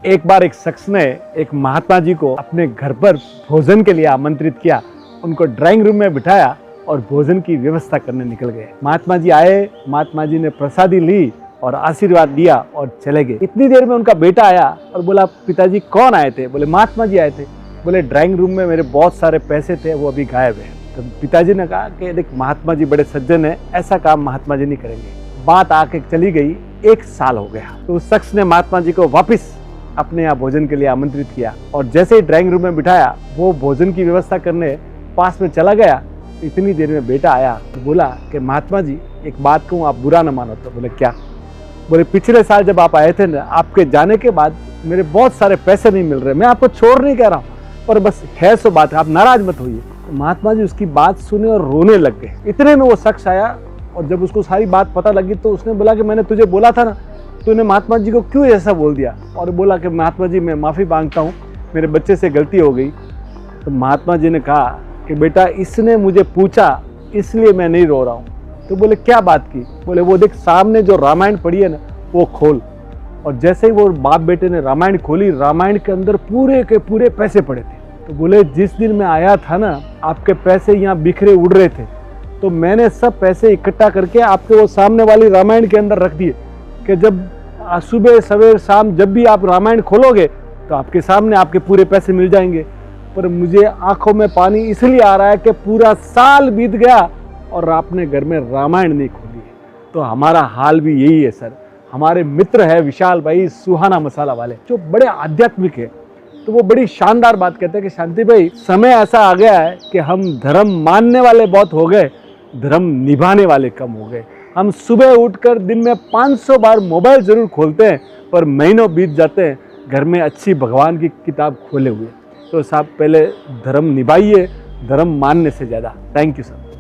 एक बार एक शख्स ने एक महात्मा जी को अपने घर पर भोजन के लिए आमंत्रित किया। उनको ड्राइंग रूम में बिठाया और भोजन की व्यवस्था करने निकल गए। महात्मा जी आए, महात्मा जी ने प्रसादी ली और आशीर्वाद दिया और चले गए। इतनी देर में उनका बेटा आया और बोला, पिताजी कौन आए थे? बोले, महात्मा जी आए थे। बोले, ड्राइंग रूम में मेरे बहुत सारे पैसे थे, वो अभी गायब है। तो पिताजी ने कहा कि देख, महात्मा जी बड़े सज्जन है, ऐसा काम महात्मा जी नहीं करेंगे। बात आके चली गई, 1 साल हो गया। तो उस शख्स ने महात्मा जी को वापिस अपने यहाँ भोजन के लिए आमंत्रित किया और जैसे ही ड्राइंग रूम में बिठाया, वो भोजन की व्यवस्था करने पास में चला गया। इतनी देर में बेटा आया तो बोला कि महात्मा जी, एक बात कहूँ, आप बुरा न मानो तो। बोले, क्या? बोले, पिछले साल जब आप आए थे ना, आपके जाने के बाद मेरे बहुत सारे पैसे नहीं मिल रहे। मैं आपको छोड़ नहीं कह रहा हूँ, पर बस है सो बात है, आप नाराज मत होइए। तो महात्मा जी उसकी बात सुने और रोने लग गए। इतने में वो शख्स आया और जब उसको सारी बात पता लगी तो उसने बोला कि मैंने तुझे बोला था ना, तूने महात्मा जी को क्यों ऐसा बोल दिया? और बोला कि महात्मा जी, मैं माफ़ी मांगता हूँ, मेरे बच्चे से गलती हो गई। तो महात्मा जी ने कहा कि बेटा, इसने मुझे पूछा इसलिए मैं नहीं रो रहा हूँ। तो बोले, क्या बात की? बोले, वो देख, सामने जो रामायण पढ़ी है ना, वो खोल। और जैसे ही वो बाप बेटे ने रामायण खोली, रामायण के अंदर पूरे के पूरे पैसे पड़े थे। तो बोले, जिस दिन मैं आया था ना, आपके पैसे यहाँ बिखरे उड़ रहे थे, तो मैंने सब पैसे इकट्ठा करके आपके वो सामने वाली रामायण के अंदर रख दिए कि जब सुबह सवेर शाम जब भी आप रामायण खोलोगे तो आपके सामने आपके पूरे पैसे मिल जाएंगे। पर मुझे आंखों में पानी इसलिए आ रहा है कि पूरा साल बीत गया और आपने घर में रामायण नहीं खोली है। तो हमारा हाल भी यही है सर। हमारे मित्र है विशाल भाई, सुहाना मसाला वाले, जो बड़े आध्यात्मिक है, तो वो बड़ी शानदार बात कहते हैं कि शांति भाई, समय ऐसा आ गया है कि हम धर्म मानने वाले बहुत हो गए, धर्म निभाने वाले कम हो गए। हम सुबह उठकर दिन में 500 बार मोबाइल जरूर खोलते हैं, पर महीनों बीत जाते हैं घर में अच्छी भगवान की किताब खोले हुए। तो साहब, पहले धर्म निभाइए, धर्म मानने से ज़्यादा। Thank you sir.